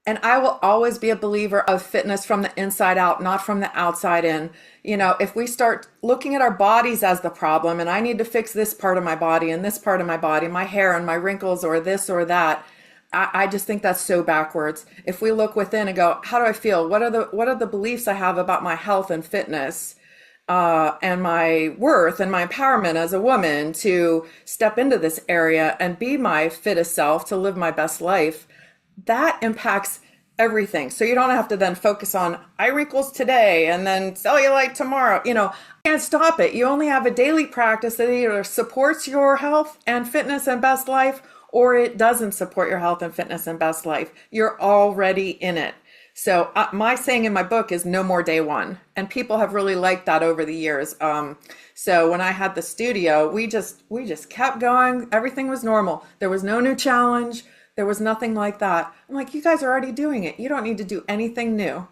And I will always be a believer of fitness from the inside out, not from the outside in. If we start looking at our bodies as the problem, and I need to fix this part of my body and this part of my body, my hair and my wrinkles or this or that, I just think that's so backwards. If we look within and go, how do I feel? What are the beliefs I have about my health and fitness? And my worth and my empowerment as a woman to step into this area and be my fittest self to live my best life, that impacts everything. So you don't have to then focus on eye wrinkles today and then cellulite tomorrow. You can't stop it. You only have a daily practice that either supports your health and fitness and best life, or it doesn't support your health and fitness and best life. You're already in it. So my saying in my book is no more day one. And people have really liked that over the years. So when I had the studio, we just kept going. Everything was normal. There was no new challenge. There was nothing like that. I'm like, you guys are already doing it. You don't need to do anything new.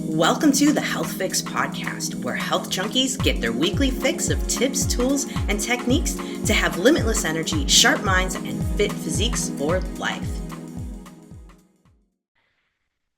Welcome to the Health Fix podcast, where health junkies get their weekly fix of tips, tools, and techniques to have limitless energy, sharp minds, and fit physiques for life.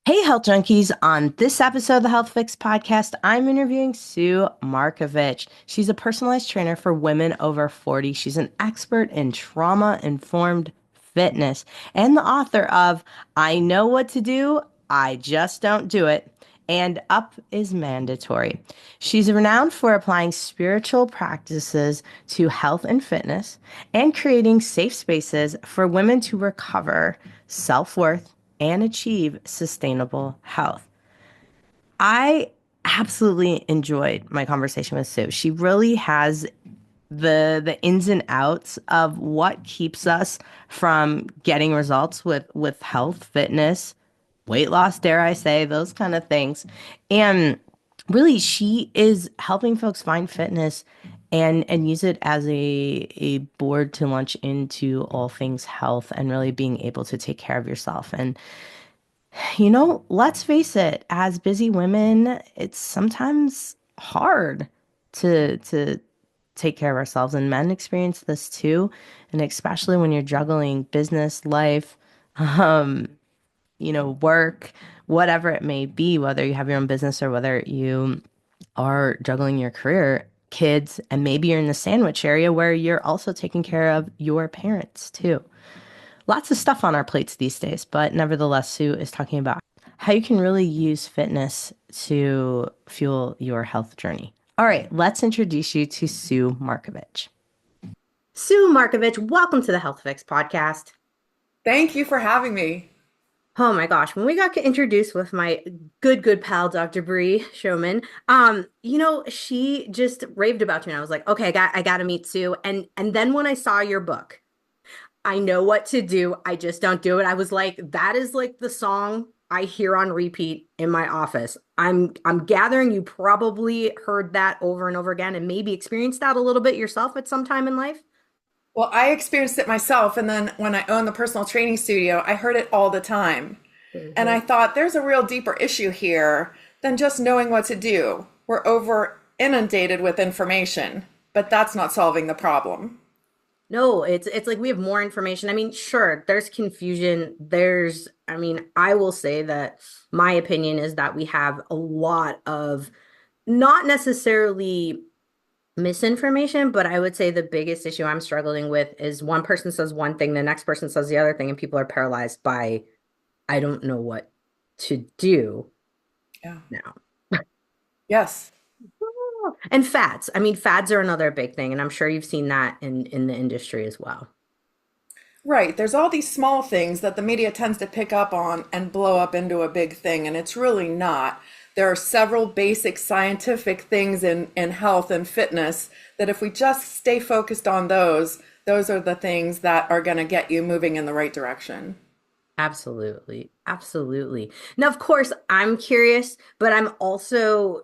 Hey, health junkies. On this episode of the Health Fix podcast, I'm interviewing Sue Markovitch. She's a personalized trainer for women over 40. She's an expert in trauma-informed fitness and the author of I Know What to Do, I Just Don't Do It, and Up is Mandatory. She's renowned for applying spiritual practices to health and fitness and creating safe spaces for women to recover self-worth and achieve sustainable health. I absolutely enjoyed my conversation with Sue. She really has the ins and outs of what keeps us from getting results with health, fitness, weight loss, dare I say, those kind of things. And really, she is helping folks find fitness and use it as a board to launch into all things health and really being able to take care of yourself. And, let's face it, as busy women, it's sometimes hard to take care of ourselves. And men experience this too. And especially when you're juggling business, life, work, whatever it may be, whether you have your own business or whether you are juggling your career, kids, and maybe you're in the sandwich area where you're also taking care of your parents too. Lots of stuff on our plates these days, but nevertheless, Sue is talking about how you can really use fitness to fuel your health journey. All right, let's introduce you to Sue Markovitch. Sue Markovitch, welcome to the Health Fix podcast. Thank you for having me. Oh my gosh, when we got introduced with my good pal, Dr. Bree Showman, she just raved about you. And I was like, okay, I got to meet Sue. And then when I saw your book, I Know What to Do, I Just Don't Do It. I was like, that is like the song I hear on repeat in my office. I'm gathering you probably heard that over and over again and maybe experienced that a little bit yourself at some time in life. Well, I experienced it myself. And then when I owned the personal training studio, I heard it all the time. And I thought there's a real deeper issue here than just knowing what to do. We're over inundated with information, but that's not solving the problem. No, it's like we have more information. I mean, sure, there's confusion. I will say that my opinion is that we have a lot of not necessarily misinformation, but I would say the biggest issue I'm struggling with is one person says one thing, the next person says the other thing, and people are paralyzed by, I don't know what to do now. Yes. And fads. I mean, fads are another big thing, and I'm sure you've seen that in the industry as well. Right. There's all these small things that the media tends to pick up on and blow up into a big thing, and it's really not. There are several basic scientific things in health and fitness that if we just stay focused on those are the things that are going to get you moving in the right direction. Absolutely. Absolutely. Now, of course, I'm curious, but I'm also,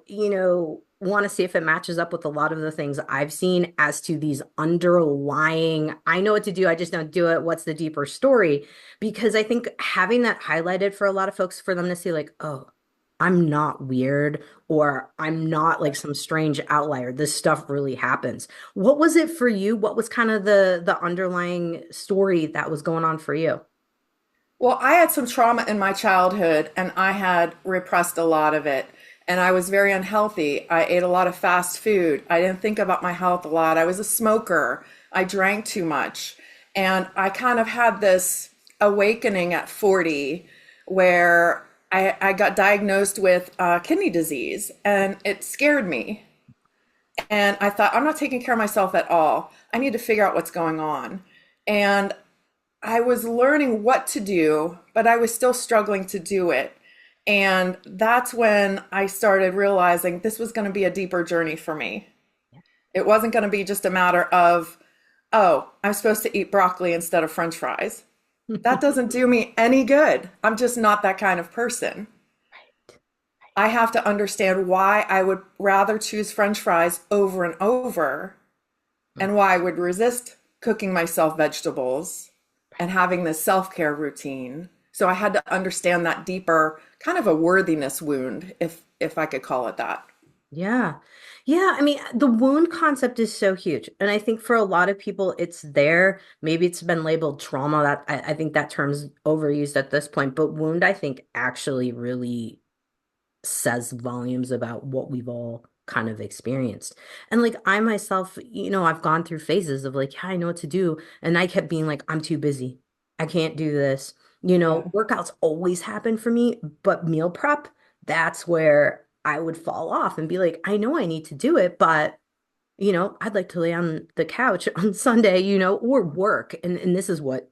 want to see if it matches up with a lot of the things I've seen as to these underlying, I know what to do, I just don't do it. What's the deeper story? Because I think having that highlighted for a lot of folks, for them to see like, oh, I'm not weird, or I'm not like some strange outlier. This stuff really happens. What was it for you? What was kind of the underlying story that was going on for you? Well, I had some trauma in my childhood and I had repressed a lot of it. And I was very unhealthy. I ate a lot of fast food. I didn't think about my health a lot. I was a smoker. I drank too much. And I kind of had this awakening at 40 where I got diagnosed with kidney disease and it scared me. And I thought, I'm not taking care of myself at all. I need to figure out what's going on. And I was learning what to do, but I was still struggling to do it. And that's when I started realizing this was going to be a deeper journey for me. It wasn't going to be just a matter of, oh, I'm supposed to eat broccoli instead of French fries. That doesn't do me any good. I'm just not that kind of person. I have to understand why I would rather choose French fries over and over and why I would resist cooking myself vegetables and having this self-care routine. So I had to understand that deeper kind of a worthiness wound, if I could call it that. Yeah. Yeah. I mean, the wound concept is so huge. And I think for a lot of people, it's there. Maybe it's been labeled trauma. That I think that term's overused at this point. But wound, I think, actually really says volumes about what we've all kind of experienced. And like I myself, I've gone through phases of like, yeah, I know what to do. And I kept being like, I'm too busy. I can't do this. Yeah. Workouts always happen for me, but meal prep, that's where I would fall off and be like, I know I need to do it, but I'd like to lay on the couch on Sunday, or work. And this is what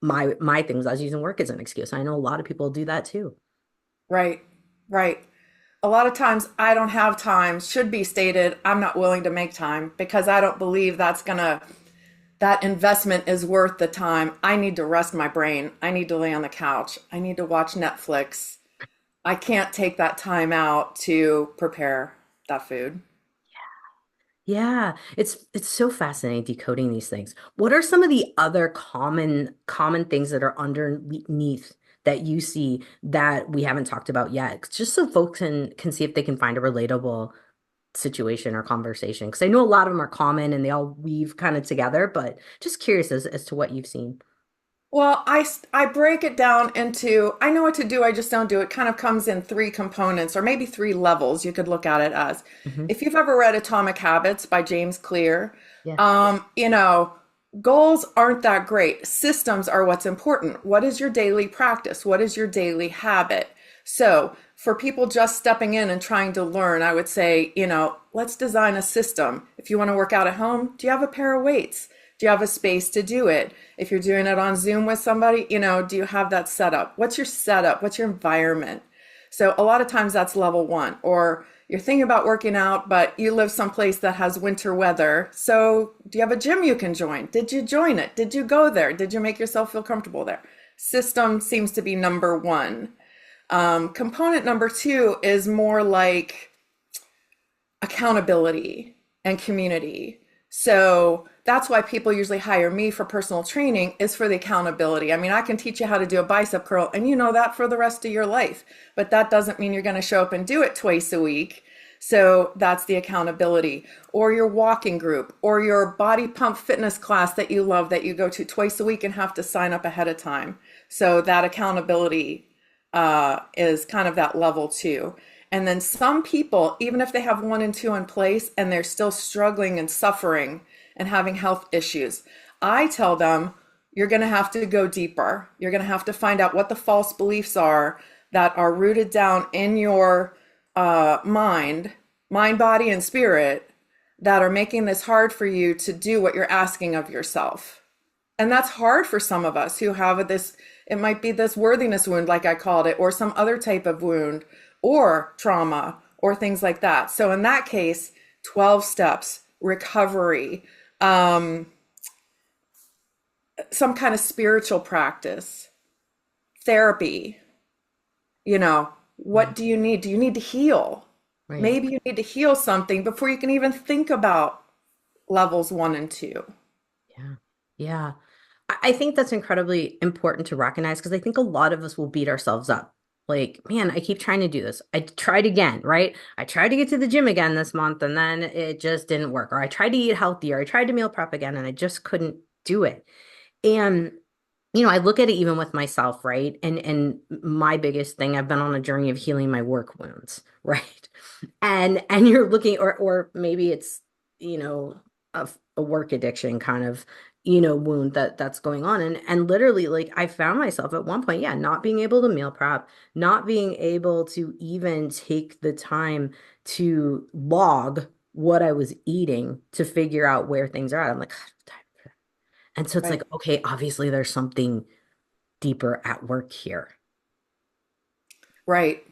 my thing was. I was using work as an excuse. I know a lot of people do that too. Right. Right. A lot of times I don't have time, should be stated, I'm not willing to make time because I don't believe that investment is worth the time. I need to rest my brain. I need to lay on the couch. I need to watch Netflix. I can't take that time out to prepare that food. Yeah, it's so fascinating decoding these things. What are some of the other common things that are underneath that you see that we haven't talked about yet? Just so folks can see if they can find a relatable situation or conversation. Because I know a lot of them are common and they all weave kind of together, but just curious as to what you've seen. Well, I break it down into I know what to do, I just don't do it. Kind of comes in three components or maybe three levels you could look at it as. Hmm. If you've ever read Atomic Habits by James Clear, Yeah. um, you know, goals aren't that great. Systems are what's important. What is your daily practice? What is your daily habit? So, for people just stepping in and trying to learn, I would say, let's design a system. If you want to work out at home, do you have a pair of weights? Do you have a space to do it? If you're doing it on Zoom with somebody, do you have that setup? What's your setup? What's your environment? So a lot of times that's level one. Or you're thinking about working out, but you live someplace that has winter weather. So do you have a gym you can join? Did you join it? Did you go there? Did you make yourself feel comfortable there? System seems to be number one. Component number two is more like accountability and community. So that's why people usually hire me for personal training is for the accountability. I mean, I can teach you how to do a bicep curl and you know that for the rest of your life, but that doesn't mean you're going to show up and do it twice a week. So that's the accountability, or your walking group, or your body pump fitness class that you love that you go to twice a week and have to sign up ahead of time. So that accountability is kind of that level two. And then some people, even if they have one and two in place and they're still struggling and suffering and having health issues, I tell them, you're going to have to go deeper. You're going to have to find out what the false beliefs are that are rooted down in your mind, body, and spirit that are making this hard for you to do what you're asking of yourself. And that's hard for some of us who have this, it might be this worthiness wound, like I called it, or some other type of wound, or trauma, or things like that. So in that case, 12 steps, recovery, some kind of spiritual practice, therapy, Yeah. what do you need? Do you need to heal? Right. Maybe you need to heal something before you can even think about levels one and two. Yeah. Yeah. I think that's incredibly important to recognize because I think a lot of us will beat ourselves up. Like, man, I keep trying to do this. I tried again, right? I tried to get to the gym again this month and then it just didn't work. Or I tried to eat healthier. I tried to meal prep again and I just couldn't do it. And I look at it even with myself, right? And my biggest thing, I've been on a journey of healing my work wounds, right? And you're looking, or maybe it's, you know, a work addiction kind of, wound that's going on. And literally, like, I found myself at one point, yeah, not being able to meal prep, not being able to even take the time to log what I was eating to figure out where things are at. I'm like, and so it's like, Right. okay, obviously there's something deeper at work here. Right.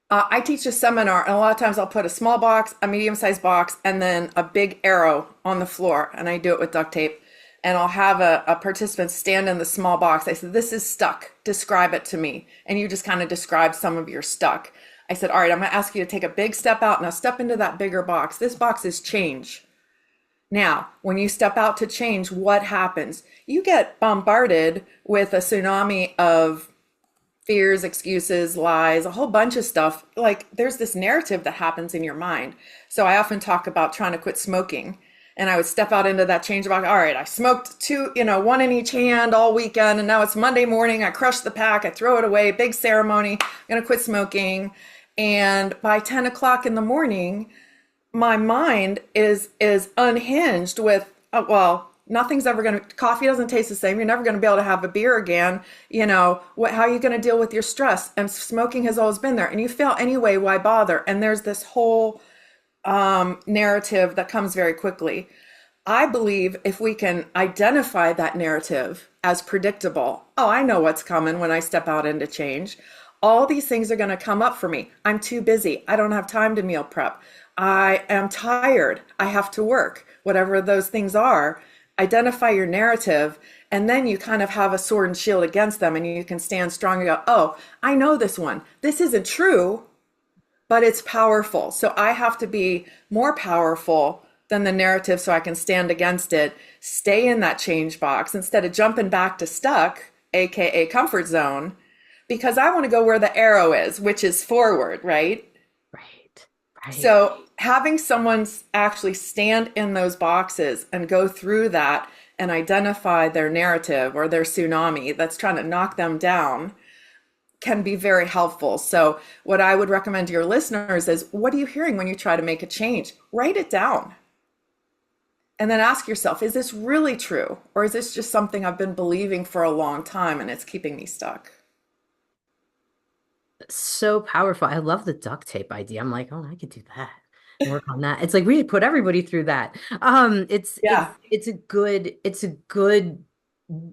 I teach a seminar, and a lot of times I'll put a small box, a medium-sized box, and then a big arrow on the floor, and I do it with duct tape. And I'll have a participant stand in the small box. I said, "This is stuck. Describe it to me." And you just kind of describe some of your stuck. I said, "All right, I'm going to ask you to take a big step out. Now step into that bigger box. This box is change." Now, when you step out to change, what happens? You get bombarded with a tsunami of fears, excuses, lies, a whole bunch of stuff. Like there's this narrative that happens in your mind. So I often talk about trying to quit smoking. And I would step out into that change box. All right, I smoked two, one in each hand all weekend. And now it's Monday morning. I crush the pack. I throw it away. Big ceremony. I'm going to quit smoking. And by 10 o'clock in the morning, my mind is unhinged with well, nothing's ever going to, coffee doesn't taste the same, you're never going to be able to have a beer again, how are you going to deal with your stress? And smoking has always been there, and you feel anyway, why bother? And there's this whole narrative that comes very quickly. I believe if we can identify that narrative as predictable, oh, I know what's coming when I step out into change. All these things are going to come up for me. I'm too busy. I don't have time to meal prep. I am tired. I have to work. Whatever those things are, identify your narrative, and then you kind of have a sword and shield against them, and you can stand strong and go, oh, I know this one. This isn't true, but it's powerful. So I have to be more powerful than the narrative so I can stand against it, stay in that change box instead of jumping back to stuck, AKA comfort zone, because I want to go where the arrow is, which is forward, right? Right. Right. So having someone actually stand in those boxes and go through that and identify their narrative or their tsunami that's trying to knock them down can be very helpful. So what I would recommend to your listeners is, what are you hearing when you try to make a change? Write it down. And then ask yourself, is this really true? Or is this just something I've been believing for a long time and it's keeping me stuck? So powerful. I love the duct tape idea. I'm like, oh, I could do that and work on that. It's like really put everybody through that. It's it's Yeah. it's a good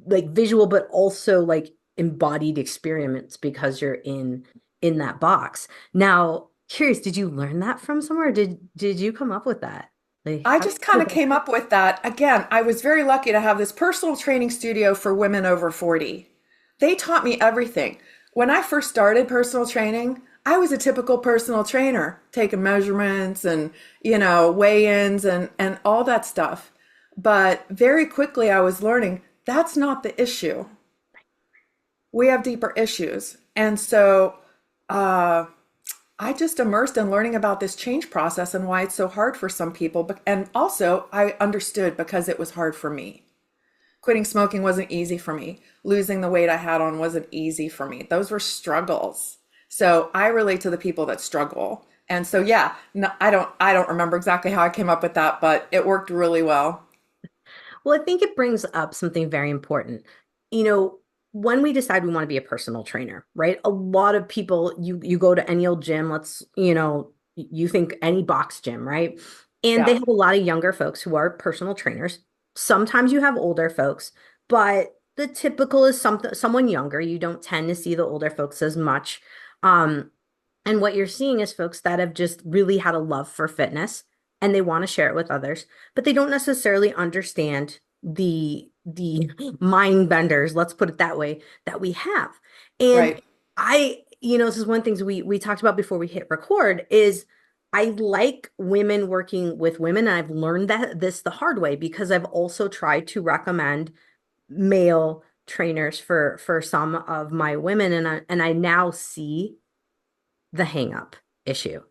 like visual, but also like embodied experiments because you're in that box. Now, curious, did you learn that from somewhere? Did you come up with that? Like I how just kind of came up with that. Again, I was very lucky to have this personal training studio for women over 40. They taught me everything. When I first started personal training, I was a typical personal trainer, taking measurements and, weigh-ins and all that stuff. But very quickly I was learning that's not the issue. We have deeper issues. And so uh, I just immersed in learning about this change process and why it's so hard for some people. And also, I understood because it was hard for me. Quitting smoking wasn't easy for me. Losing the weight I had on wasn't easy for me. Those were struggles. So I relate to the people that struggle. And so yeah, no, I don't remember exactly how I came up with that, but it worked really well. Well, I think it brings up something very important. You know, when we decide we want to be a personal trainer, right? A lot of people, you go to any old gym, you think any box gym, right? And they Yeah, have a lot of younger folks who are personal trainers. Sometimes you have older folks, but the typical is someone younger. You don't tend to see the older folks as much. Um, and what you're seeing is folks that have just really had a love for fitness and they want to share it with others, but they don't necessarily understand the mind benders, let's put it that way, that we have. And right. this is one of the things we talked about before we hit record is I like women working with women. And I've learned that this the hard way because I've also tried to recommend male trainers for some of my women and I now see the hang up issue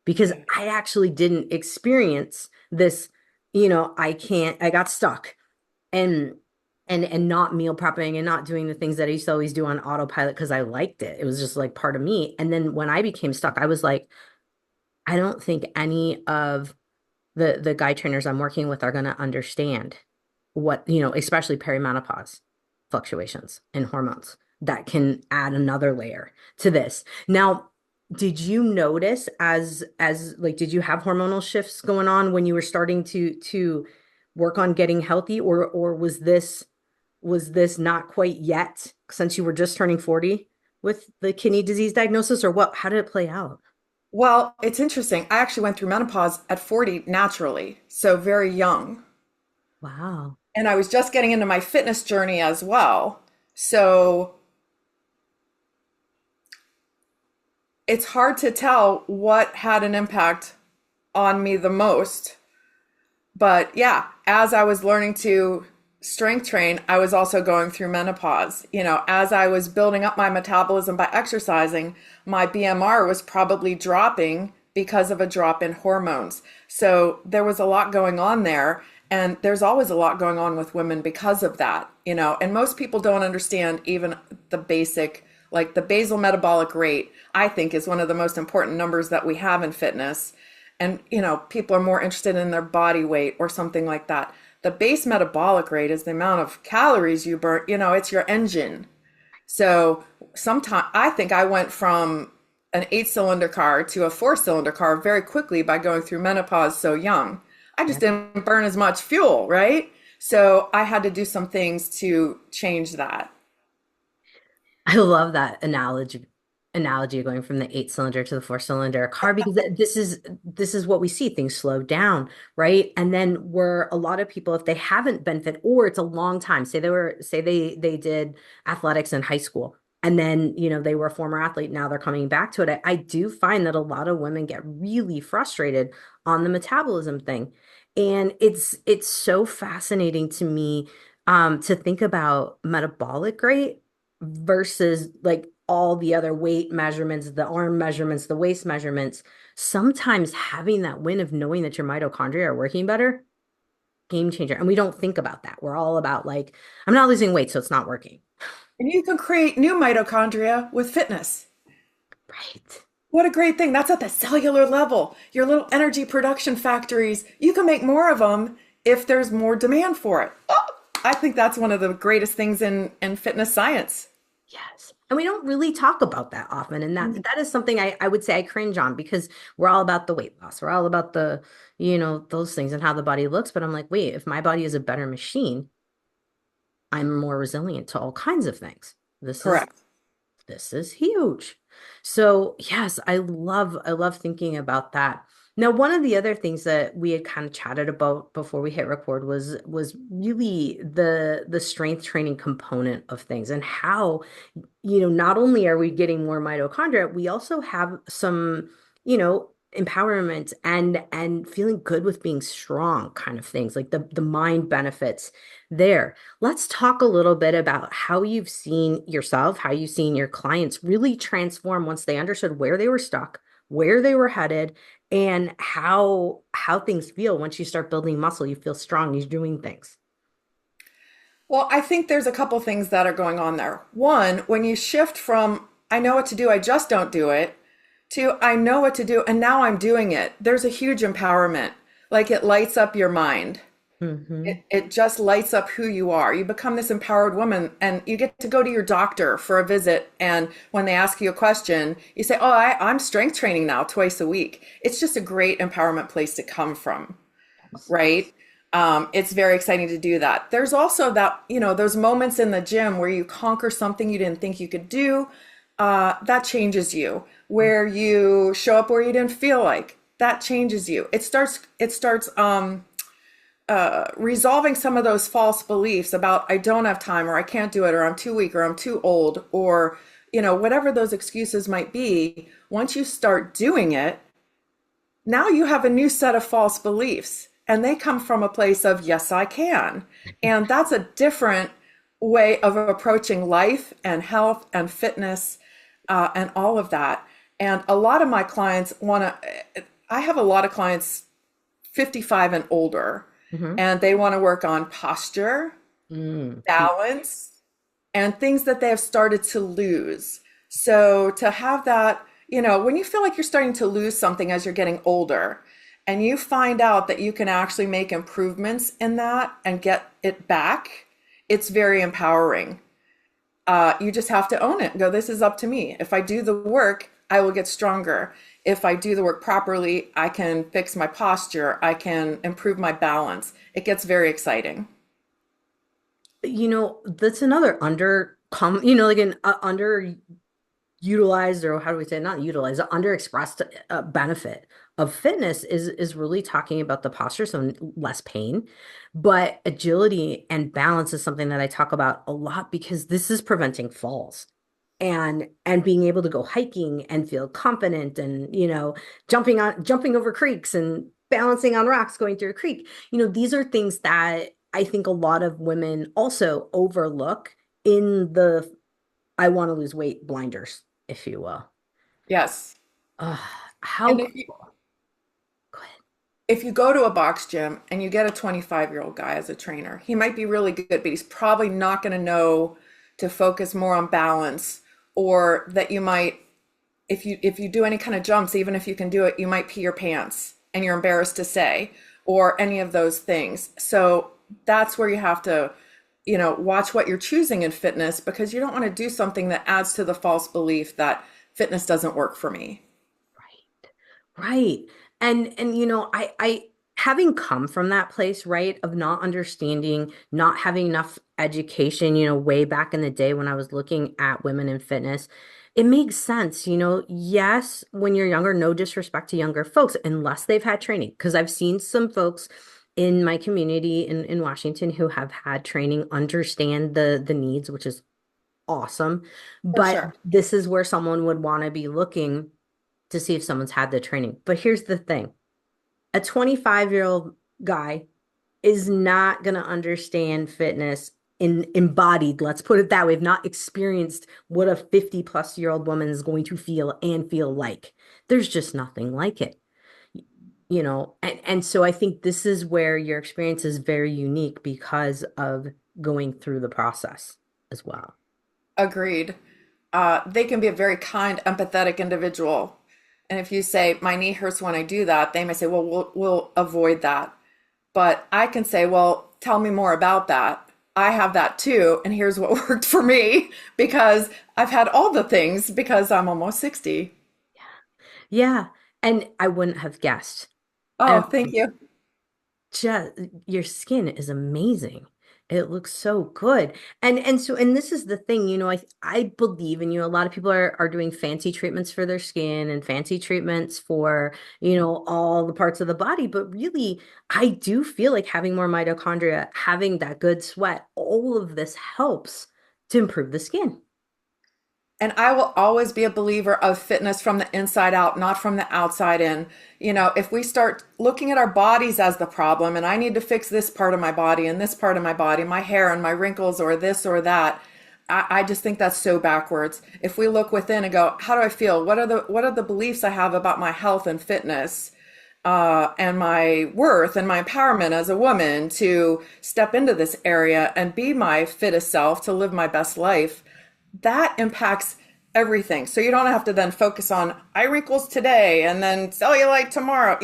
because Yeah. I actually didn't experience this, I got stuck. And and not meal prepping and not doing the things that I used to always do on autopilot because I liked it. It was just like part of me. And then when I became stuck, I was like, I don't think any of the guy trainers I'm working with are going to understand what, especially perimenopause fluctuations in hormones that can add another layer to this. Now, did you notice as like did you have hormonal shifts going on when you were starting to work on getting healthy, or was this not quite yet since you were just turning 40 with the kidney disease diagnosis, or what? How did it play out? Well, it's interesting. I actually went through menopause at 40 naturally, so very young. Wow. And I was just getting into my fitness journey as well. So it's hard to tell what had an impact on me the most. But yeah, as I was learning to strength train, I was also going through menopause. As I was building up my metabolism by exercising, my BMR was probably dropping because of a drop in hormones. So there was a lot going on there. And there's always a lot going on with women because of that. And most people don't understand even the basic, like the basal metabolic rate, I think is one of the most important numbers that we have in fitness. And, people are more interested in their body weight or something like that. The base metabolic rate is the amount of calories you burn, it's your engine. So sometimes I think I went from an 8-cylinder car to a 4-cylinder car very quickly by going through menopause so young. I just didn't burn as much fuel, right? So I had to do some things to change that. I love that analogy of going from the 8-cylinder to the 4-cylinder car, because this is what we see. Things slow down, right? And then where a lot of people, if they haven't been fit, or it's a long time, say they did athletics in high school, and then they were a former athlete, now they're coming back to it. I do find that a lot of women get really frustrated on the metabolism thing. And it's so fascinating to me, to think about metabolic rate versus like all the other weight measurements, the arm measurements, the waist measurements. Sometimes having that win of knowing that your mitochondria are working better, game changer. And we don't think about that. We're all about like, I'm not losing weight, so it's not working. And you can create new mitochondria with fitness. Right. What a great thing. That's at the cellular level. Your little energy production factories, you can make more of them if there's more demand for it. Oh, I think that's one of the greatest things in fitness science. Yes. And we don't really talk about that often. And that is something I would say I cringe on, because we're all about the weight loss. We're all about those things and how the body looks. But I'm like, wait, if my body is a better machine, I'm more resilient to all kinds of things. This is Correct. this is huge. So yes, I love thinking about that. Now, one of the other things that we had kind of chatted about before we hit record was really the strength training component of things, and how, not only are we getting more mitochondria, we also have some, empowerment and feeling good with being strong kind of things, like the mind benefits there. Let's talk a little bit about how you've seen yourself, how you've seen your clients really transform once they understood where they were stuck, where they were headed, and how things feel once you start building muscle. You feel strong, you're doing things. Well, I think there's a couple things that are going on there. One, when you shift from I know what to do, I just don't do it, to I know what to do and now I'm doing it, there's a huge empowerment. Like it lights up your mind. Hmm. It just lights up who you are. You become this empowered woman and you get to go to your doctor for a visit. And when they ask you a question, you say, oh, I'm strength training now twice a week. It's just a great empowerment place to come from, right? It's very exciting to do that. There's also that, those moments in the gym where you conquer something you didn't think you could do. That changes you. Where you show up where you didn't feel like, that changes you. It starts resolving some of those false beliefs about I don't have time or I can't do it or I'm too weak or I'm too old or whatever those excuses might be. Once you start doing it, now you have a new set of false beliefs and they come from a place of yes, I can. And that's a different way of approaching life and health and fitness, and all of that. And a lot of my clients I have a lot of clients 55 and older, Hmm. and they want to work on posture. Mm. balance, and things that they have started to lose. So to have that, when you feel like you're starting to lose something as you're getting older, and you find out that you can actually make improvements in that and get it back, it's very empowering. You just have to own it. Go, this is up to me. If I do the work, I will get stronger. If I do the work properly, I can fix my posture. I can improve my balance. It gets very exciting. That's another like an underutilized, or how do we say it? Not utilized, underexpressed benefit of fitness is really talking about the posture, so less pain. But agility and balance is something that I talk about a lot because this is preventing falls. And being able to go hiking and feel confident and jumping over creeks and balancing on rocks going through a creek. These are things that I think a lot of women also overlook in the I want to lose weight blinders, if you will. Yes. uh, how And if you cool. Go ahead. if you go to a box gym and you get a 25-year-old guy as a trainer, he might be really good, but he's probably not going to know to focus more on balance, or that you might, if you do any kind of jumps, even if you can do it, you might pee your pants and you're embarrassed to say, or any of those things. So that's where you have to, watch what you're choosing in fitness, because you don't want to do something that adds to the false belief that fitness doesn't work for me. Right. Right. And I having come from that place, right, of not understanding, not having enough education, way back in the day when I was looking at women in fitness, it makes sense, yes, when you're younger, no disrespect to younger folks, unless they've had training. Because I've seen some folks in my community in Washington who have had training, understand the needs, which is awesome. For But sure. this is where someone would want to be looking to see if someone's had the training. But here's the thing. A 25-year-old guy is not going to understand fitness in embodied, let's put it that way, have not experienced what a 50 plus year old woman is going to feel like. There's just nothing like it. And so I think this is where your experience is very unique because of going through the process as well. Agreed. They can be a very kind, empathetic individual. And if you say, my knee hurts when I do that, they may say, well, we'll avoid that. But I can say, well, tell me more about that. I have that too. And here's what worked for me, because I've had all the things, because I'm almost 60. Yeah. And I wouldn't have guessed. Oh, thank you. Just your skin is amazing. It looks so good. And this is the thing, I believe in you. A lot of people are doing fancy treatments for their skin and fancy treatments for, all the parts of the body, but really I do feel like having more mitochondria, having that good sweat, all of this helps to improve the skin. And I will always be a believer of fitness from the inside out, not from the outside in. If we start looking at our bodies as the problem, and I need to fix this part of my body and this part of my body, my hair and my wrinkles or this or that, I just think that's so backwards. If we look within and go, how do I feel? What are the beliefs I have about my health and fitness? And my worth and my empowerment as a woman to step into this area and be my fittest self to live my best life, that impacts everything. So you don't have to then focus on eye wrinkles today and then cellulite tomorrow.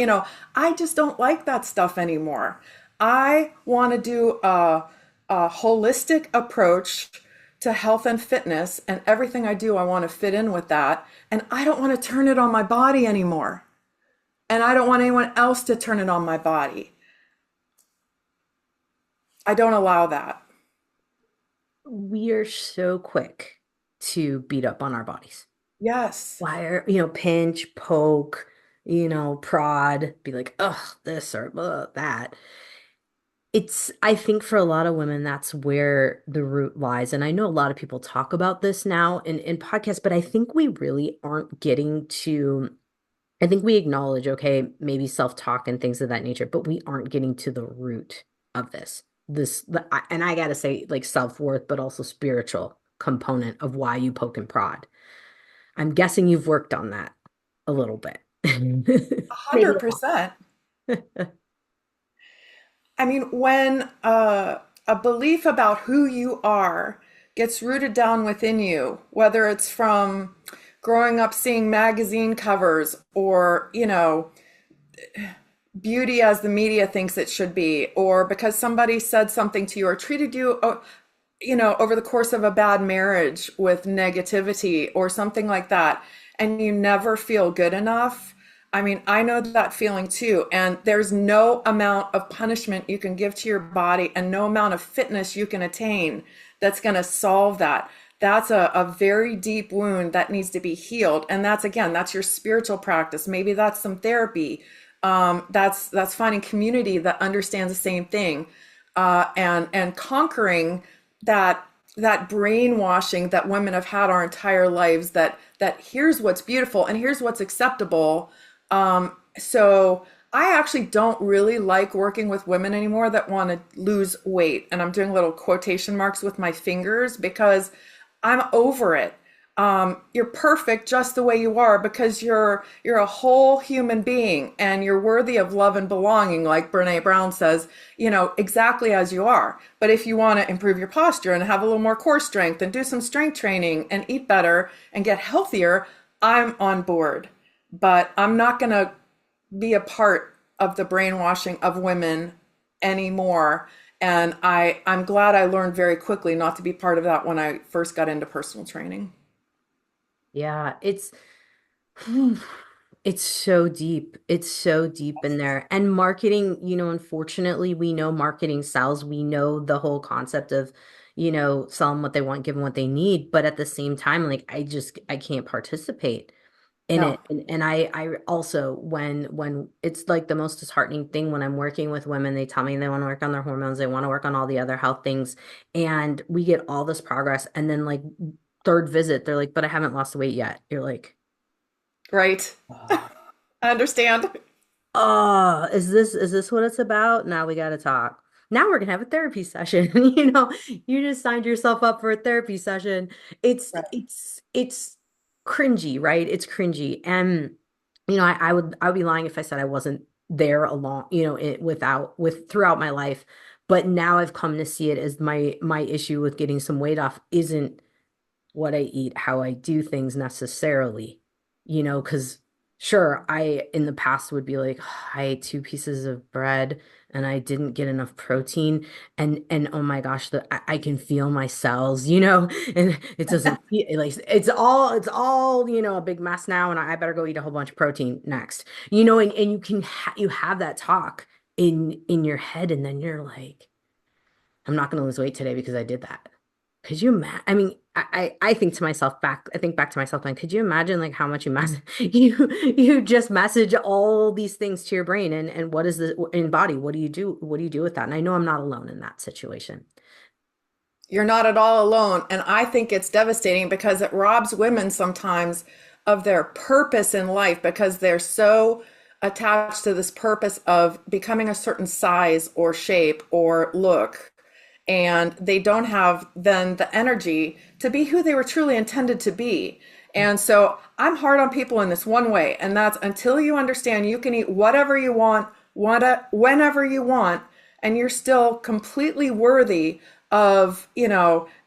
I just don't like that stuff anymore. I want to do a holistic approach to health and fitness, and everything I do, I want to fit in with that. And I don't want to turn it on my body anymore. And I don't want anyone else to turn it on my body. I don't allow that. We are so quick to beat up on our bodies. Yes. Wire, pinch, poke, prod, be like, ugh, this or ugh, that. I think for a lot of women, that's where the root lies. And I know a lot of people talk about this now in podcasts, but I think we really aren't getting to, I think we acknowledge, okay, maybe self-talk and things of that nature, but we aren't getting to the root of this. And I gotta say, like self-worth, but also spiritual component of why you poke and prod. I'm guessing you've worked on that a little bit. A Maybe hundred a lot. percent. I mean, when a belief about who you are gets rooted down within you, whether it's from growing up seeing magazine covers or, beauty as the media thinks it should be, or because somebody said something to you or treated you, over the course of a bad marriage with negativity or something like that, and you never feel good enough. I mean, I know that feeling too. And there's no amount of punishment you can give to your body and no amount of fitness you can attain that's going to solve that. That's a very deep wound that needs to be healed. And that's, again, that's your spiritual practice. Maybe that's some therapy. That's finding community that understands the same thing, and conquering that brainwashing that women have had our entire lives, that here's what's beautiful and here's what's acceptable. So I actually don't really like working with women anymore that want to lose weight. And I'm doing little quotation marks with my fingers because I'm over it. You're perfect just the way you are because you're a whole human being and you're worthy of love and belonging, like Brene Brown says, exactly as you are. But if you want to improve your posture and have a little more core strength and do some strength training and eat better and get healthier, I'm on board. But I'm not going to be a part of the brainwashing of women anymore. And I'm glad I learned very quickly not to be part of that when I first got into personal training. Yeah, whew, it's so deep. It's so deep in there. And marketing, unfortunately, we know marketing sells. We know the whole concept of, sell them what they want, give them what they need. But at the same time, like I can't participate in No. it. And I also, when it's like the most disheartening thing when I'm working with women, they tell me they want to work on their hormones, they want to work on all the other health things, and we get all this progress, and then like third visit, they're like, but I haven't lost the weight yet. You're like, Right. oh, I understand. oh, is this what it's about? Now we got to talk. Now we're gonna have a therapy session. You just signed yourself up for a therapy session. It's Right. it's it's cringy, right? It's cringy. And I would be lying if I said I wasn't there along, with throughout my life. But now I've come to see it as my issue with getting some weight off isn't what I eat, how I do things necessarily, because sure, I in the past would be like, I ate two pieces of bread and I didn't get enough protein, and oh my gosh, I can feel my cells, and it doesn't feel like it's all, a big mess now, and I better go eat a whole bunch of protein next, and you have that talk in your head, and then you're like, I'm not going to lose weight today because I did that. Could you imagine? I mean, I think to myself back, I think back to myself, like, could you imagine like how much you just message all these things to your brain, and what is the in body? What do you do? What do you do with that? And I know I'm not alone in that situation. You're not at all alone. And I think it's devastating because it robs women sometimes of their purpose in life because they're so attached to this purpose of becoming a certain size or shape or look. And they don't have then the energy to be who they were truly intended to be. And so I'm hard on people in this one way, and that's until you understand you can eat whatever you want, whenever you want, and you're still completely worthy of,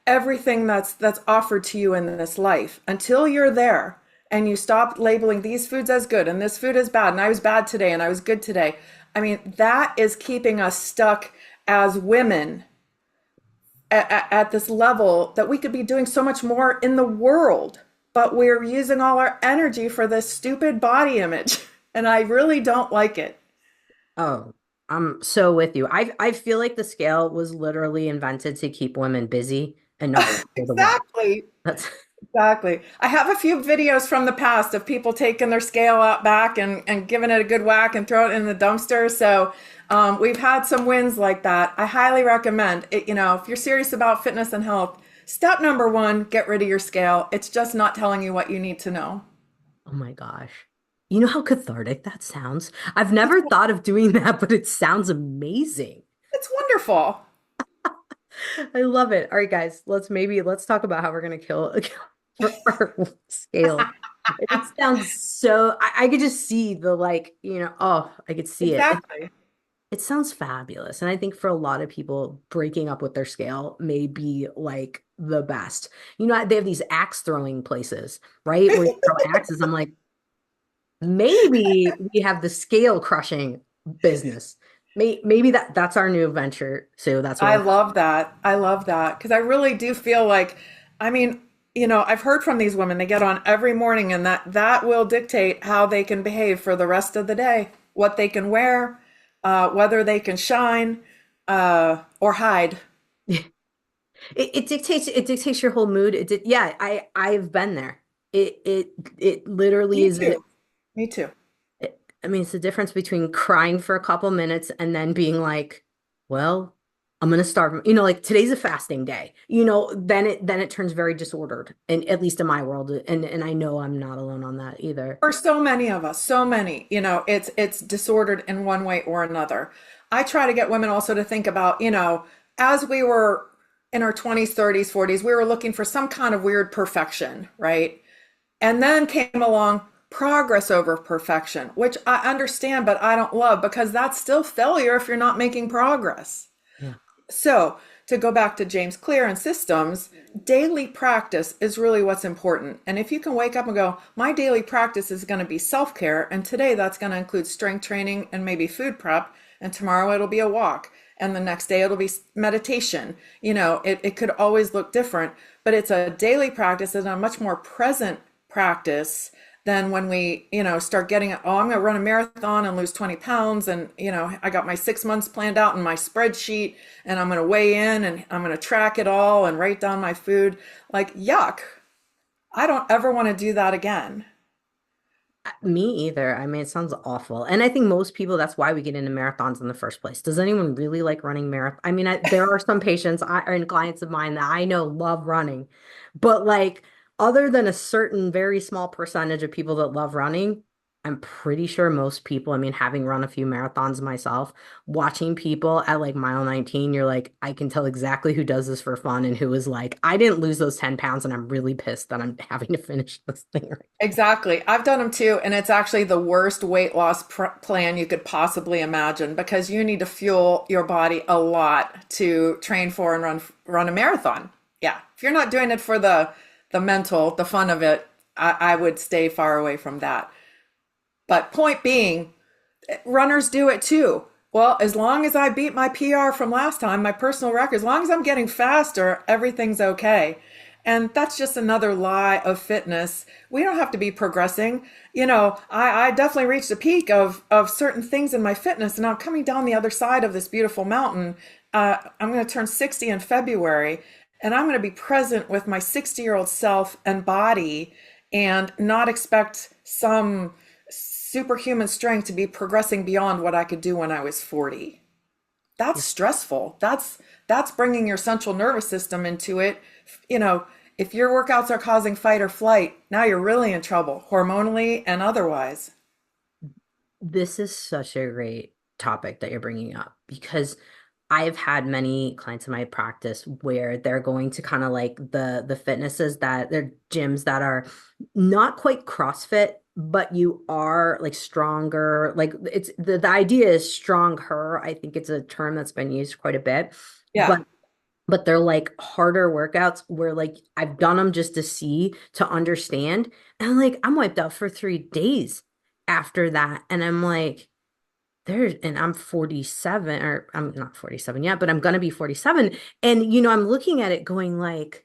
everything that's offered to you in this life. Until you're there and you stop labeling these foods as good and this food as bad, and I was bad today and I was good today. I mean, that is keeping us stuck as women at this level that we could be doing so much more in the world, but we're using all our energy for this stupid body image. And I really don't like it. Oh, I'm so with you. I feel like the scale was literally invented to keep women busy and not work for the world. Exactly. That's Exactly. I have a few videos from the past of people taking their scale out back and giving it a good whack and throw it in the dumpster. So we've had some wins like that. I highly recommend it. If you're serious about fitness and health, step number one, get rid of your scale. It's just not telling you what you need to know. Oh my gosh. You know how cathartic that sounds? I've never thought of doing that, but it sounds amazing. It's wonderful. I love it. All right, guys, let's talk about how we're gonna kill our scale. It sounds so I could just see the like, oh, I could see it. Exactly. It sounds fabulous. And I think for a lot of people, breaking up with their scale may be like the best. You know, they have these axe throwing places, right? Where you throw axes. I'm like, maybe we have the scale crushing business. Maybe that's our new venture. So that's what I we're love that. I love that because I really do feel like, I mean, I've heard from these women, they get on every morning and that will dictate how they can behave for the rest of the day, what they can wear, whether they can shine, or hide. it dictates your whole mood. Yeah, I've been there. It literally Me is too. Me too. I mean, it's the difference between crying for a couple minutes and then being like, well, I'm gonna start, like today's a fasting day. Then it turns very disordered, and at least in my world, and I know I'm not alone on that either. For so many of us, so many, it's disordered in one way or another. I try to get women also to think about, as we were in our 20s, 30s, 40s, we were looking for some kind of weird perfection, right? And then came along progress over perfection, which I understand, but I don't love because that's still failure if you're not making progress. Yeah. So, to go back to James Clear and systems, daily practice is really what's important. And if you can wake up and go, my daily practice is going to be self care, and today that's going to include strength training and maybe food prep, and tomorrow it'll be a walk, and the next day it'll be meditation. It could always look different, but it's a daily practice and a much more present practice than when we, start getting, oh, I'm going to run a marathon and lose 20 pounds. And, I got my 6 months planned out in my spreadsheet and I'm going to weigh in and I'm going to track it all and write down my food. Like, yuck. I don't ever want to do that again. Me either. I mean, it sounds awful. And I think most people, that's why we get into marathons in the first place. Does anyone really like running marathon? I mean, there are some patients and clients of mine that I know love running, but like, other than a certain very small percentage of people that love running, I'm pretty sure most people, I mean, having run a few marathons myself, watching people at like mile 19, you're like, I can tell exactly who does this for fun and who is like, I didn't lose those 10 pounds and I'm really pissed that I'm having to finish this thing right. Exactly. I've done them too. And it's actually the worst weight loss plan you could possibly imagine because you need to fuel your body a lot to train for and run a marathon. Yeah. If you're not doing it for the mental, the fun of it, I would stay far away from that. But point being, runners do it too. Well, as long as I beat my PR from last time, my personal record, as long as I'm getting faster, everything's okay. And that's just another lie of fitness. We don't have to be progressing. I definitely reached a peak of certain things in my fitness, and I'm coming down the other side of this beautiful mountain. I'm going to turn 60 in February, and I'm going to be present with my 60-year-old self and body and not expect some superhuman strength to be progressing beyond what I could do when I was 40. That's stressful. That's bringing your central nervous system into it. If your workouts are causing fight or flight, now you're really in trouble, hormonally and otherwise. This is such a great topic that you're bringing up because I've had many clients in my practice where they're going to kind of like the fitnesses that they're gyms that are not quite CrossFit, but you are like stronger. Like it's the idea is stronger. I think it's a term that's been used quite a bit, Yeah. but they're like harder workouts where like I've done them just to see, to understand. And I'm wiped out for 3 days after that. And I'm like, and I'm 47, or I'm not 47 yet, but I'm gonna be 47. And I'm looking at it going like,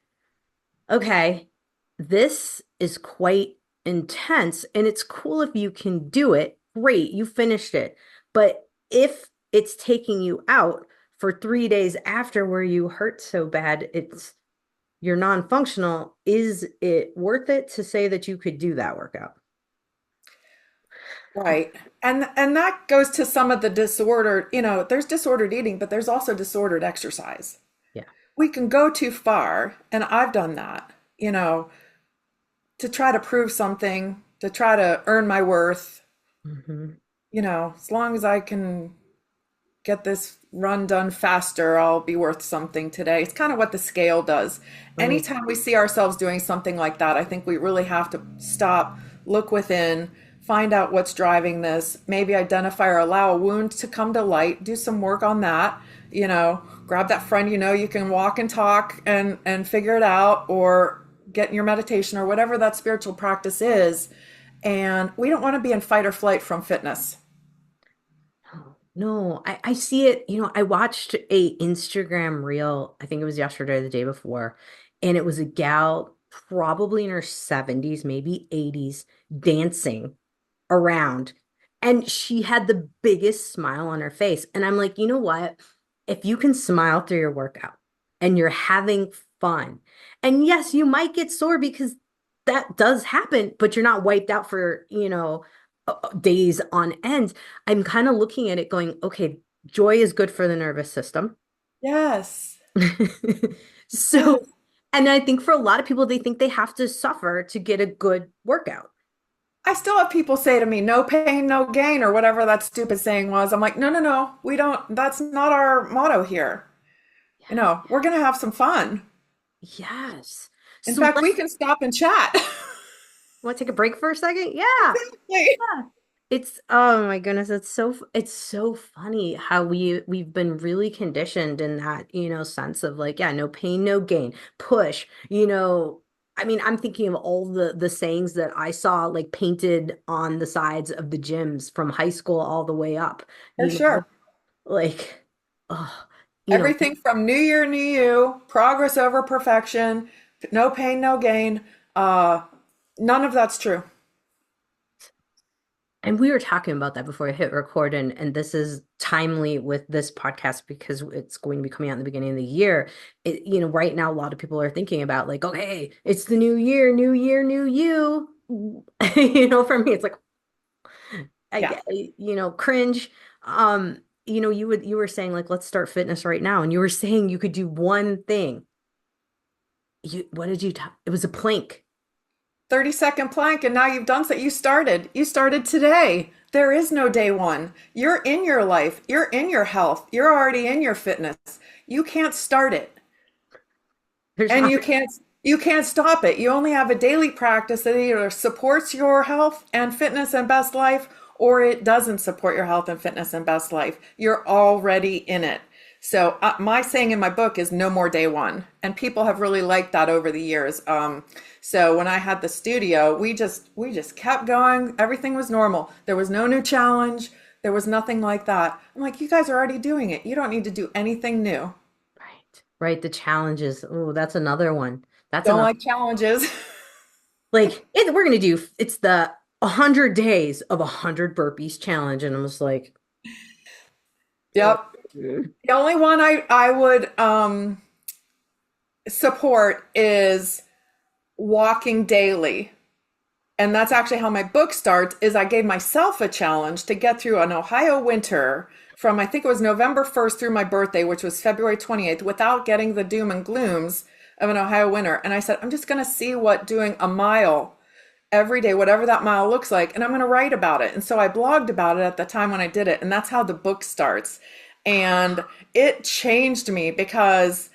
okay, this is quite intense and it's cool if you can do it. Great, you finished it. But if it's taking you out for 3 days after where you hurt so bad, you're non-functional, is it worth it to say that you could do that workout? Right. And that goes to some of the disordered, there's disordered eating, but there's also disordered exercise. Yeah. We can go too far, and I've done that, to try to prove something, to try to earn my worth, Hmm. as long as I can get this run done faster, I'll be worth something today. It's kind of what the scale does. Oh, Anytime we see ourselves doing something like that, I think we really have to stop, look within, find out what's driving this, maybe identify or allow a wound to come to light, do some work on that, grab that friend you can walk and talk and figure it out, or get in your meditation or whatever that spiritual practice is. And we don't want to be in fight or flight from fitness. Oh, no, I see it. I watched a Instagram reel, I think it was yesterday or the day before, and it was a gal probably in her 70s, maybe 80s, dancing around. And she had the biggest smile on her face. And I'm like, you know what? If you can smile through your workout and you're having fun, and yes, you might get sore because that does happen, but you're not wiped out for, days on end. I'm kind of looking at it going, okay, joy is good for the nervous system. Yes. So, Yes. and I think for a lot of people, they think they have to suffer to get a good workout. I still have people say to me, no pain, no gain, or whatever that stupid saying was. I'm like, no, no, no, we don't, that's not our motto here. We're going to have some fun. Yes. In So fact, we let's can stop and chat. want to take a break for a second? Yeah. Exactly. Yeah. It's oh my goodness, it's so funny how we've been really conditioned in that, sense of like, yeah, no pain, no gain, push, I mean, I'm thinking of all the sayings that I saw like painted on the sides of the gyms from high school all the way up, For you know, sure. like oh, you know, Everything from new year, new you, progress over perfection, no pain, no gain. Uh, None of that's true. And we were talking about that before I hit record, and this is timely with this podcast because it's going to be coming out in the beginning of the year. Right now, a lot of people are thinking about like, okay, it's the new year, new you. For me, it's like I Yeah. get, cringe. You were saying like, let's start fitness right now, and you were saying you could do one thing. What did you? It was a plank. 30-second plank, and now you've done so. You started today. There is no day one. You're in your life, you're in your health, you're already in your fitness. You can't start it, There's and not. you can't stop it. You only have a daily practice that either supports your health and fitness and best life, or it doesn't support your health and fitness and best life. You're already in it. So my saying in my book is no more day one, and people have really liked that over the years. So when I had the studio, we just kept going. Everything was normal. There was no new challenge. There was nothing like that. I'm like, you guys are already doing it. You don't need to do anything new. Right. Right. The challenges. Oh, that's another one. That's Don't another. like challenges. Like we're gonna do. It's the 100 days of 100 burpees challenge, and I'm just like, uh, Yep. The only one I would support is walking daily. And that's actually how my book starts. Is I gave myself a challenge to get through an Ohio winter from, I think it was November 1st through my birthday, which was February 28th, without getting the doom and glooms of an Ohio winter. And I said, I'm just going to see what doing a mile every day, whatever that mile looks like, and I'm going to write about it. And so I blogged about it at the time when I did it, and that's how the book starts. And it changed me because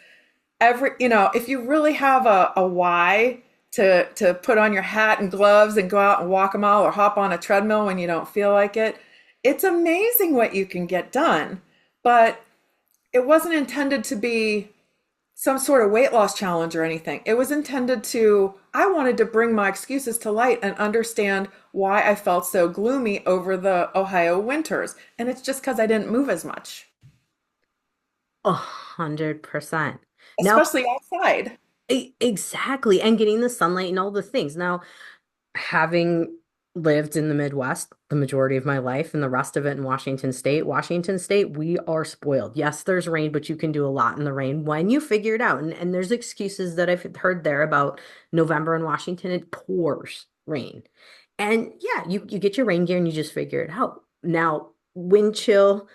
if you really have a why to put on your hat and gloves and go out and walk a mile or hop on a treadmill when you don't feel like it, it's amazing what you can get done. But it wasn't intended to be some sort of weight loss challenge or anything. It was intended to, I wanted to bring my excuses to light and understand why I felt so gloomy over the Ohio winters. And it's just because I didn't move as much, 100%. Now, especially outside. exactly, and getting the sunlight and all the things. Now, having lived in the Midwest the majority of my life and the rest of it in Washington State, we are spoiled. Yes, there's rain, but you can do a lot in the rain when you figure it out. And there's excuses that I've heard there about November in Washington, it pours rain. And yeah, you get your rain gear and you just figure it out. Now, wind chill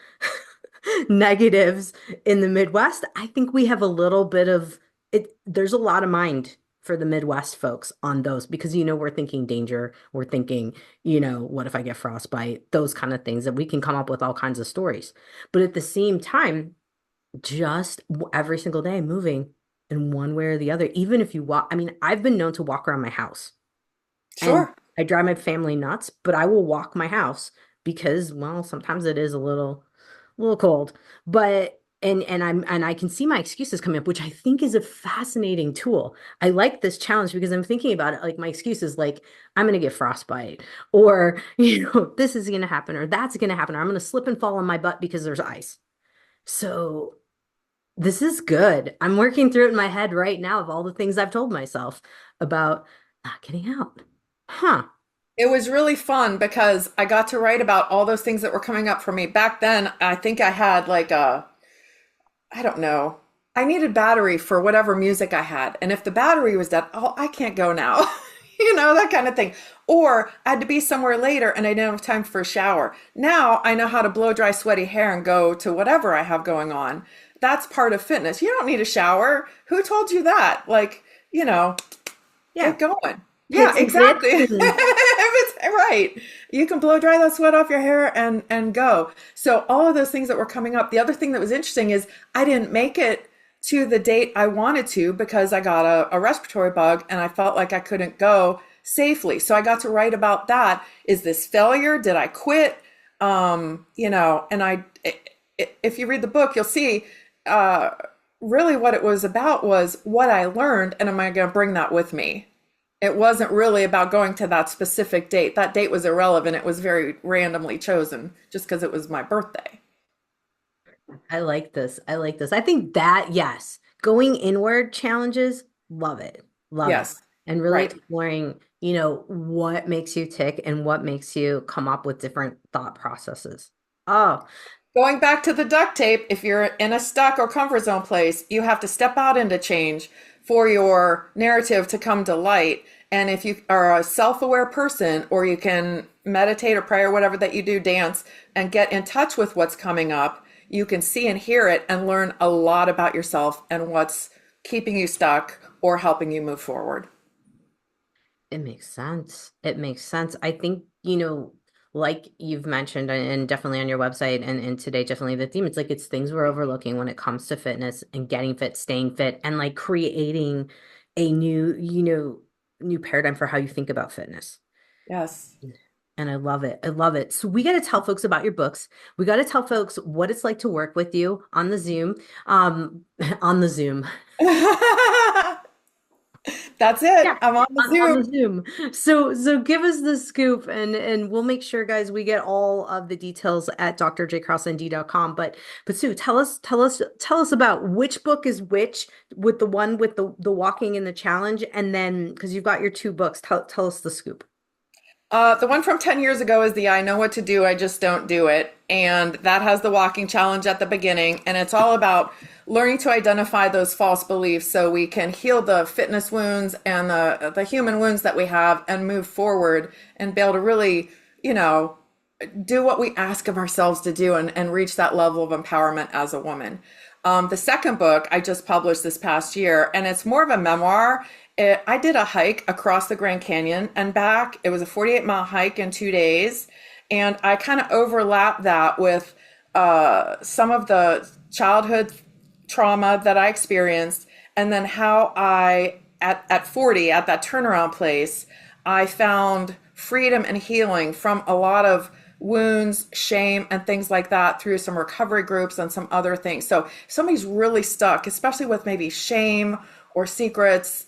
negatives in the Midwest, I think we have a little bit of it. There's a lot of mind for the Midwest folks on those because, we're thinking danger. We're thinking, what if I get frostbite? Those kind of things that we can come up with all kinds of stories. But at the same time, just every single day moving in one way or the other, even if you walk, I mean, I've been known to walk around my house and Sure. I drive my family nuts, but I will walk my house because, well, sometimes it is a little cold. But and I can see my excuses coming up, which I think is a fascinating tool. I like this challenge because I'm thinking about it like my excuses like I'm gonna get frostbite or this is gonna happen or that's gonna happen or I'm gonna slip and fall on my butt because there's ice. So this is good. I'm working through it in my head right now of all the things I've told myself about not getting out. Huh. It was really fun because I got to write about all those things that were coming up for me. Back then, I think I had like I don't know. I needed battery for whatever music I had. And if the battery was dead, oh, I can't go now. That kind of thing. Or I had to be somewhere later and I didn't have time for a shower. Now I know how to blow dry sweaty hair and go to whatever I have going on. That's part of fitness. You don't need a shower. Who told you that? Like, Yeah. get going. Yeah, Pits and exactly. fits If it's right, you can blow dry that sweat off your hair and go. So all of those things that were coming up. The other thing that was interesting is I didn't make it to the date I wanted to because I got a respiratory bug and I felt like I couldn't go safely. So I got to write about that. Is this failure? Did I quit? And if you read the book, you'll see really what it was about was what I learned, and am I going to bring that with me? It wasn't really about going to that specific date. That date was irrelevant. It was very randomly chosen just because it was my birthday. I like this. I like this. I think that, yes, going inward challenges, love it. Love it. Yes, And really right. exploring, what makes you tick and what makes you come up with different thought processes. Oh, Going back to the duct tape, if you're in a stuck or comfort zone place, you have to step out into change for your narrative to come to light. And if you are a self-aware person, or you can meditate or pray or whatever that you do, dance, and get in touch with what's coming up, you can see and hear it and learn a lot about yourself and what's keeping you stuck or helping you move forward. it makes sense. It makes sense. I think, like you've mentioned, and definitely on your website and today, definitely the theme, it's like it's things we're overlooking when it comes to fitness and getting fit, staying fit, and like creating a new paradigm for how you think about fitness. Yes. And I love it. I love it. So we got to tell folks about your books. We got to tell folks what it's like to work with you on the Zoom, on the Zoom. That's it. Yeah, I'm on the on the Zoom. Zoom. So give us the scoop and we'll make sure, guys, we get all of the details at drjkrauseND.com. But Sue, tell us about which book is which with the one with the walking and the challenge, and then because you've got your two books, tell us the scoop. The one from 10 years ago is the I know what to do, I just don't do it. And that has the walking challenge at the beginning. And it's all about learning to identify those false beliefs so we can heal the fitness wounds and the human wounds that we have and move forward and be able to really, do what we ask of ourselves to do and reach that level of empowerment as a woman. The second book I just published this past year, and it's more of a memoir. I did a hike across the Grand Canyon and back. It was a 48-mile hike in 2 days. And I kind of overlapped that with some of the childhood trauma that I experienced. And then how at 40, at that turnaround place, I found freedom and healing from a lot of wounds, shame, and things like that through some recovery groups and some other things. So if somebody's really stuck, especially with maybe shame or secrets,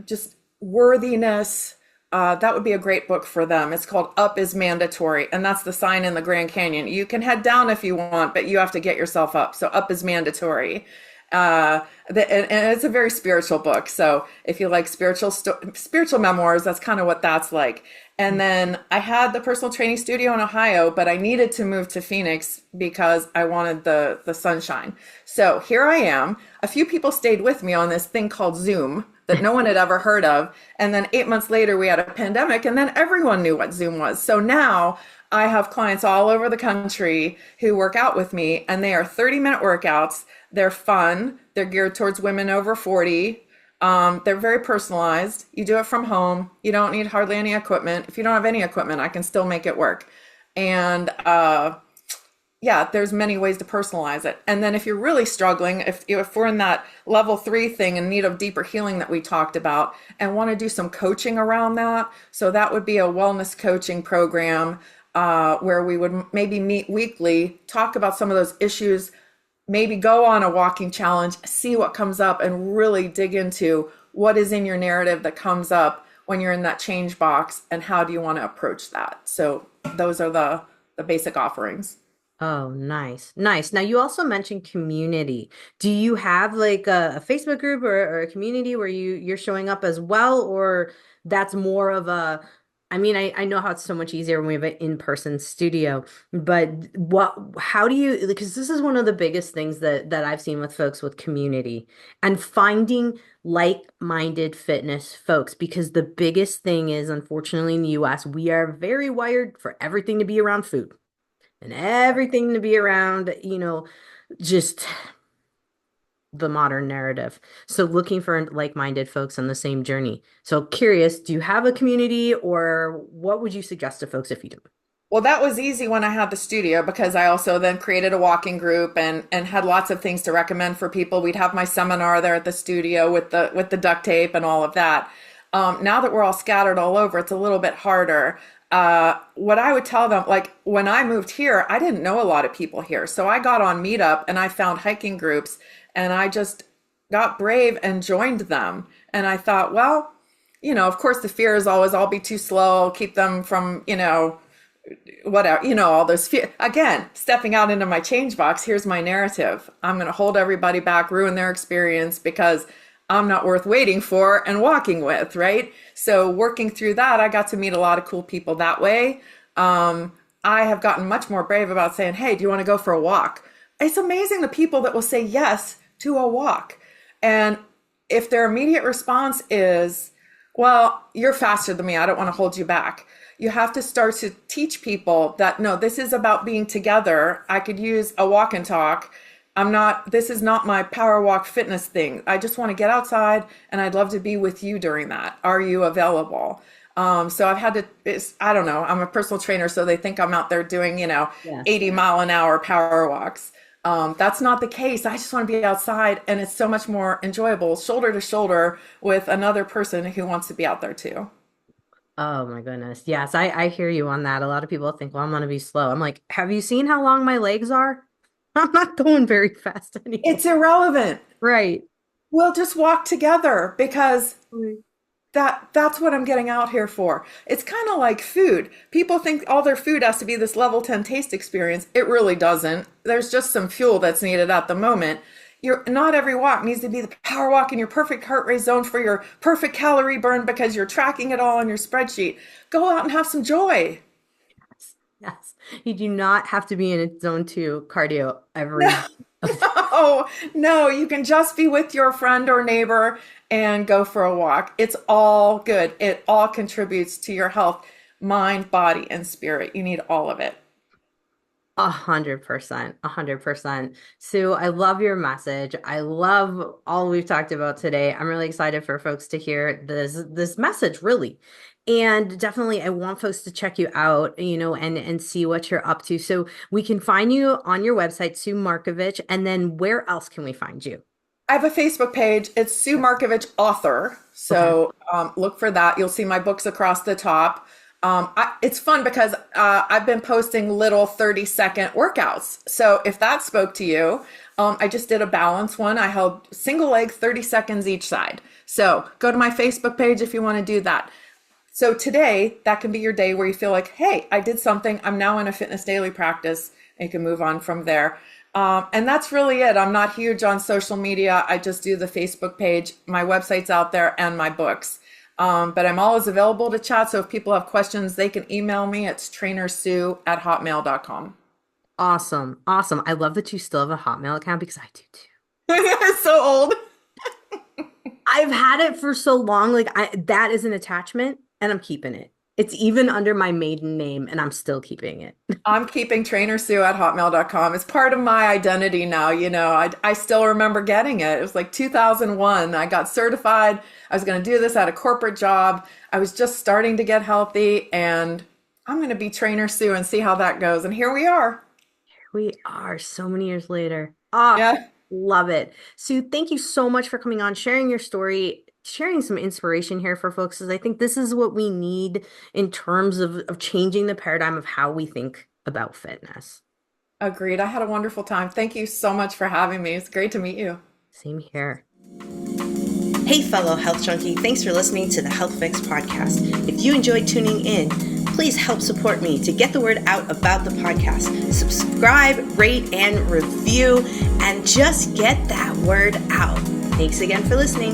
just worthiness, that would be a great book for them. It's called Up is Mandatory, and that's the sign in the Grand Canyon. You can head down if you want, but you have to get yourself up. So Up is Mandatory. And it's a very spiritual book. So if you like spiritual memoirs, that's kind of what that's like. And then I had the personal training studio in Ohio, but I needed to move to Phoenix because I wanted the sunshine. So here I am. A few people stayed with me on this thing called Zoom that no one had ever heard of. And then 8 months later, we had a pandemic, and then everyone knew what Zoom was. So now I have clients all over the country who work out with me, and they are 30-minute workouts. They're fun. They're geared towards women over 40. They're very personalized. You do it from home. You don't need hardly any equipment. If you don't have any equipment, I can still make it work. And, yeah, there's many ways to personalize it. And then if you're really struggling, if we're in that level 3 thing and need of deeper healing that we talked about and want to do some coaching around that, so that would be a wellness coaching program where we would maybe meet weekly, talk about some of those issues, maybe go on a walking challenge, see what comes up, and really dig into what is in your narrative that comes up when you're in that change box and how do you want to approach that. So those are the basic offerings. Oh, nice. Nice. Now, you also mentioned community. Do you have like a Facebook group or a community where you're showing up as well? Or that's more of a, I mean, I know how it's so much easier when we have an in-person studio, but how do you, because this is one of the biggest things that I've seen with folks with community and finding like-minded fitness folks, because the biggest thing is, unfortunately, in the US, we are very wired for everything to be around food and everything to be around, just the modern narrative. So looking for like-minded folks on the same journey. So curious, do you have a community or what would you suggest to folks if you do? Well, that was easy when I had the studio because I also then created a walking group and had lots of things to recommend for people. We'd have my seminar there at the studio with the duct tape and all of that. Now that we're all scattered all over, it's a little bit harder. What I would tell them, like when I moved here, I didn't know a lot of people here. So I got on Meetup and I found hiking groups and I just got brave and joined them. And I thought, well, of course the fear is always I'll be too slow, keep them from, whatever, all those fear. Again, stepping out into my change box, here's my narrative. I'm going to hold everybody back, ruin their experience because I'm not worth waiting for and walking with, right? So working through that, I got to meet a lot of cool people that way. I have gotten much more brave about saying, hey, do you want to go for a walk? It's amazing the people that will say yes to a walk. And if their immediate response is, well, you're faster than me, I don't want to hold you back. You have to start to teach people that, no, this is about being together. I could use a walk and talk. This is not my power walk fitness thing. I just want to get outside and I'd love to be with you during that. Are you available? So I've had to, I don't know, I'm a personal trainer, so they think I'm out there doing, Yes. 80-mile-an-hour power walks. That's not the case. I just want to be outside and it's so much more enjoyable, shoulder to shoulder with another person who wants to be out there too. Oh my goodness. Yes, I hear you on that. A lot of people think, well, I'm going to be slow. I'm like, have you seen how long my legs are? I'm not going very fast anymore. It's irrelevant. Right. We'll just walk together because Right. that's what I'm getting out here for. It's kind of like food. People think all their food has to be this level 10 taste experience. It really doesn't. There's just some fuel that's needed at the moment. Not every walk needs to be the power walk in your perfect heart rate zone for your perfect calorie burn because you're tracking it all on your spreadsheet. Go out and have some joy. Yes. You do not have to be in a zone 2 cardio every. No, no, you can just be with your friend or neighbor and go for a walk. It's all good. It all contributes to your health, mind, body, and spirit. You need all of it. 100%, 100%. Sue, I love your message. I love all we've talked about today. I'm really excited for folks to hear this message, really. And definitely, I want folks to check you out, and see what you're up to. So we can find you on your website, Sue Markovitch, and then where else can we find you? I have a Facebook page. It's Sue Markovitch Author. So look for that. You'll see my books across the top. It's fun because I've been posting little 30-second workouts. So if that spoke to you, I just did a balance one. I held single leg 30 seconds each side. So go to my Facebook page if you want to do that. So today, that can be your day where you feel like, hey, I did something. I'm now in a fitness daily practice. And you can move on from there. And that's really it. I'm not huge on social media. I just do the Facebook page. My website's out there and my books. But I'm always available to chat. So if people have questions, they can email me. It's trainersue@hotmail.com. Awesome. Awesome. I love that you still have a Hotmail account because I do too. So old. I've had it for so long. Like that is an attachment and I'm keeping it. It's even under my maiden name and I'm still keeping it. I'm keeping trainersue@hotmail.com. It's part of my identity now. I still remember getting it. It was like 2001. I got certified. I was going to do this at a corporate job. I was just starting to get healthy and I'm going to be Trainer Sue and see how that goes. And here we are. We are so many years later. Ah, Yeah. love it. Sue, thank you so much for coming on, sharing your story, sharing some inspiration here for folks, because I think this is what we need in terms of changing the paradigm of how we think about fitness. Agreed. I had a wonderful time. Thank you so much for having me. It's great to meet you. Same here. Hey, fellow health junkie, thanks for listening to the Health Fix podcast. If you enjoyed tuning in, please help support me to get the word out about the podcast. Subscribe, rate, and review, and just get that word out. Thanks again for listening.